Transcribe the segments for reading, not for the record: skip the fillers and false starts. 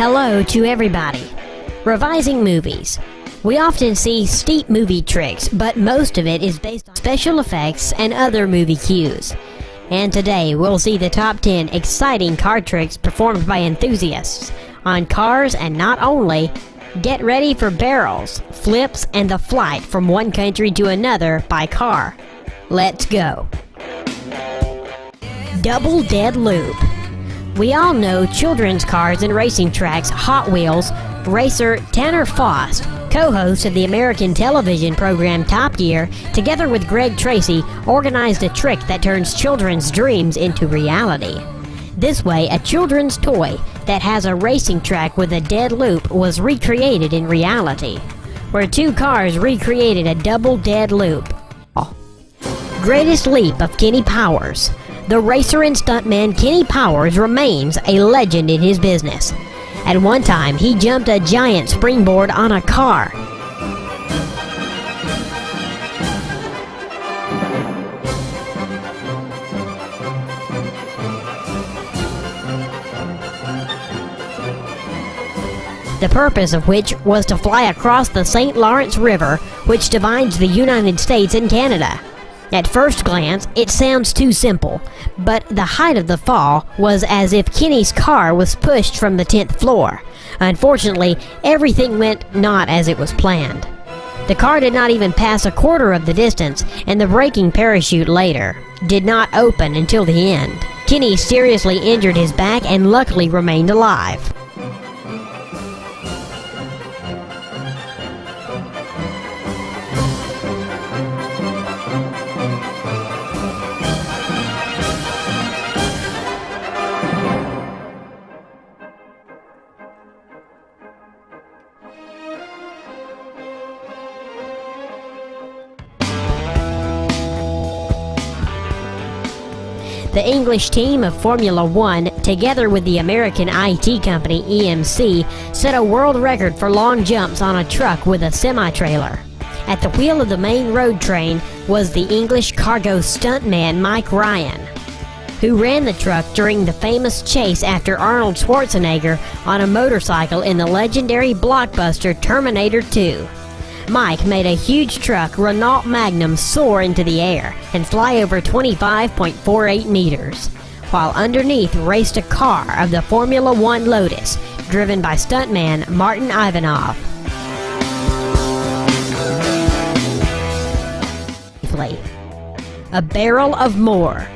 Hello to everybody. Revising movies. We often see steep movie tricks, but most of it is based on special effects and other movie cues. And today we'll see the top 10 exciting car tricks performed by enthusiasts on cars, and not only. Get ready for barrels, flips, and the flight from one country to another by car. Let's go. Double dead loop. We all know children's cars and racing tracks. Hot Wheels racer Tanner Faust, co-host of the American television program Top Gear, together with Greg Tracy, organized a trick that turns children's dreams into reality. This way, a children's toy that has a racing track with a dead loop was recreated in reality, where two cars recreated a double dead loop. Greatest leap of Kenny Powers. The racer and stuntman Kenny Powers remains a legend in his business. At one time, he jumped a giant springboard on a car. The purpose of which was to fly across the St. Lawrence River, which divides the United States and Canada. At first glance, it sounds too simple, but the height of the fall was as if Kenny's car was pushed from the 10th floor. Unfortunately, everything went not as it was planned. The car did not even pass a quarter of the distance, and the braking parachute later did not open until the end. Kenny seriously injured his back and luckily remained alive. The English team of Formula One, together with the American IT company EMC, set a world record for long jumps on a truck with a semi-trailer. At the wheel of the main road train was the English cargo stuntman Mike Ryan, who ran the truck during the famous chase after Arnold Schwarzenegger on a motorcycle in the legendary blockbuster Terminator 2. Mike made a huge truck Renault Magnum soar into the air and fly over 25.48 meters, while underneath raced a car of the Formula One Lotus, driven by stuntman Martin Ivanov. A barrel of Moore.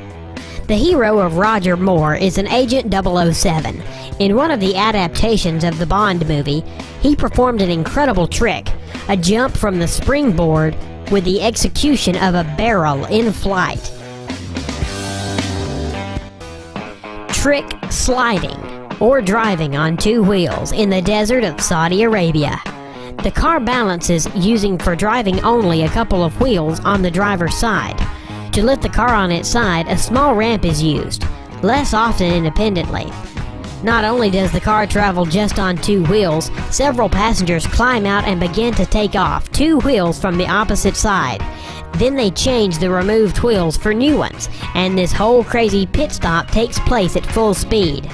The hero of Roger Moore is an Agent 007. In one of the adaptations of the Bond movie, he performed an incredible trick, a jump from the springboard with the execution of a barrel in flight. Trick sliding, or driving on two wheels in the desert of Saudi Arabia. The car balances using for driving only a couple of wheels on the driver's side. To lift the car on its side, a small ramp is used, less often independently. Not only does the car travel just on two wheels, several passengers climb out and begin to take off two wheels from the opposite side. Then they change the removed wheels for new ones, and this whole crazy pit stop takes place at full speed.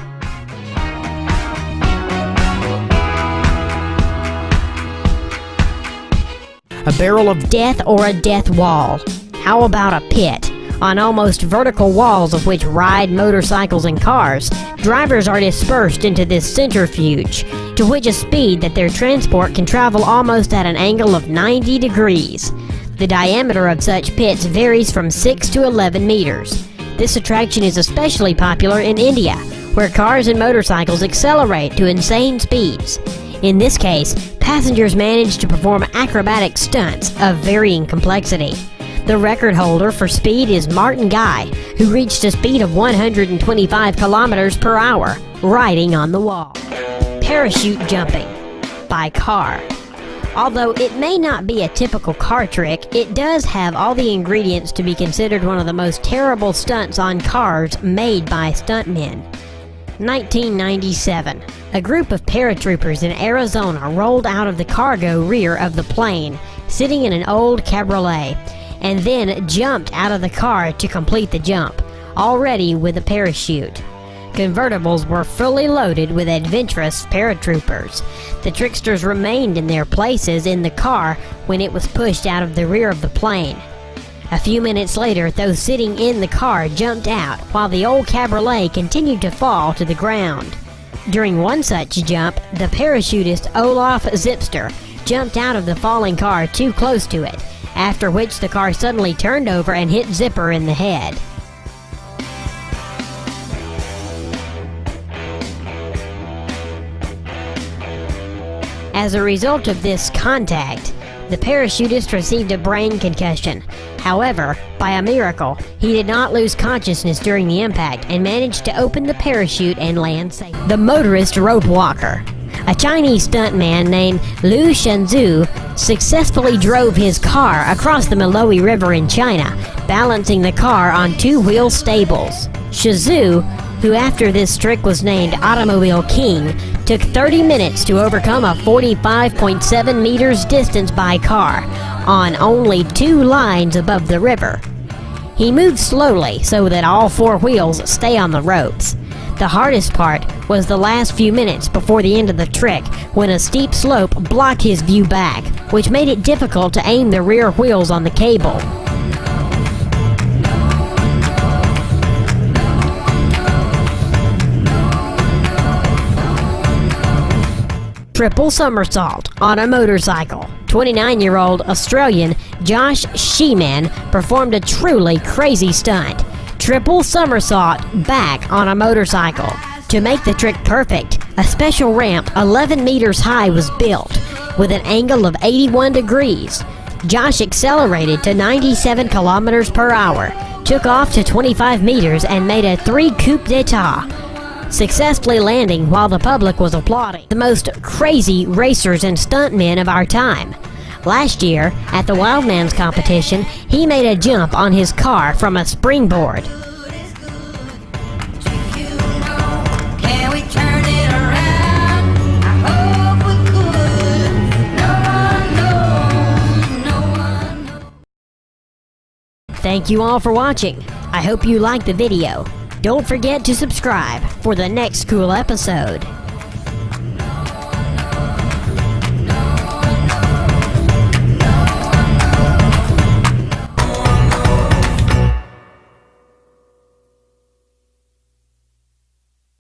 A barrel of death or a death wall. How about a pit? On almost vertical walls of which ride motorcycles and cars, drivers are dispersed into this centrifuge, to which a speed that their transport can travel almost at an angle of 90 degrees. The diameter of such pits varies from 6 to 11 meters. This attraction is especially popular in India, where cars and motorcycles accelerate to insane speeds. In this case, passengers manage to perform acrobatic stunts of varying complexity. The record holder for speed is Martin Guy, who reached a speed of 125 kilometers per hour, riding on the wall. Parachute jumping by car. Although it may not be a typical car trick, it does have all the ingredients to be considered one of the most terrible stunts on cars made by stuntmen. 1997. A group of paratroopers in Arizona rolled out of the cargo rear of the plane, sitting in an old cabriolet, and then jumped out of the car to complete the jump, already with a parachute. convertibles were fully loaded with adventurous paratroopers. The tricksters remained in their places in the car when it was pushed out of the rear of the plane. A few minutes later, those sitting in the car jumped out, while the old cabriolet continued to fall to the ground. During one such jump, the parachutist Olaf Zipster jumped out of the falling car too close to it, after which the car suddenly turned over and hit Zipper in the head. As a result of this contact, the parachutist received a brain concussion. However, by a miracle, he did not lose consciousness during the impact and managed to open the parachute and land safely. The motorist rope walker. A Chinese stuntman named Liu Shenzhou successfully drove his car across the Meloe River in China, balancing the car on two-wheel stables. Shenzhou, who after this trick was named Automobile King, took 30 minutes to overcome a 45.7 meters distance by car on only 2 lines above the river. He moved slowly so that all 4 wheels stay on the ropes. The hardest part was the last few minutes before the end of the trick, when a steep slope blocked his view back, which made it difficult to aim the rear wheels on the cable. Triple somersault on a motorcycle. 29-year-old Australian Josh Sheeman performed a truly crazy stunt. Triple somersault back on a motorcycle. To make the trick perfect, a special ramp 11 meters high was built with an angle of 81 degrees. Josh accelerated to 97 kilometers per hour, took off to 25 meters and made a 3 coup d'etat, successfully landing while the public was applauding. The most crazy racers and stuntmen of our time. Last year, at the Wildman's competition, he made a jump on his car from a springboard. Thank you all for watching. I hope you liked the video. Don't forget to subscribe for the next cool episode.